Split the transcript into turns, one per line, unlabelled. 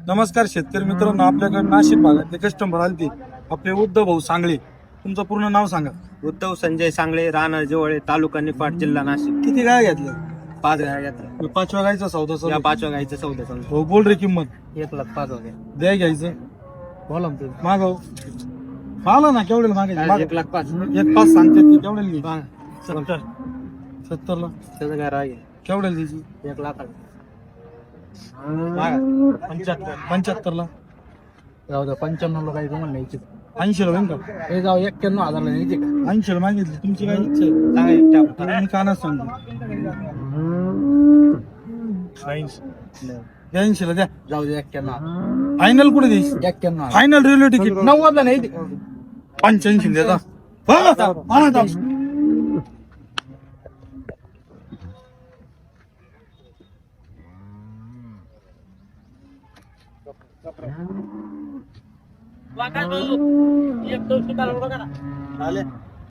नमस्कार शेतकरी मित्रांनो, आपल्याकडे नाशिक भागातले कस्टमर आलते आपले उद्धव भाऊ सांगळे. तुमचं पूर्ण नाव सांगा.
उद्धव संजय सांगळे, राहणार जवळ, तालुका निफाड, जिल्हा नाशिक.
किती गाय घेतल्या?
5 गाय घेतल्या.
5व्या गायचा सौदा
या
चालू.
5व्या गायचं 14 चालू.
हो, बोल रे किंमत.
1,05,000 होते.
द्या घ्यायचं.
बोला ना तुम्ही.
मागव आला ना केवढे मागायचे?
1,05,000.
1,05,000 सांगते ती केवढ्याला घ्यायची? 70 ला
त्याचं काय राग
केवढ्याला द्यायची?
1,00,000.
75 ला
जाऊ द्या 95 ला काही तुम्हाला न्यायची.
80 ला होईल का?
हे जाऊ 91,000 ला न्यायची का?
80 ला मागितली. तुमची काय इच्छा आहे?
सांगा एक टाक.
तर मी कानाच सांगतो. 80 ला द्या.
जाऊ दे 91.
फायनल कुठे द्यायची?
91.
फायनल रेल्वे तिकीट
90 ला न्यायची.
85 द्याचा. आणा
एक 200 बघा ना.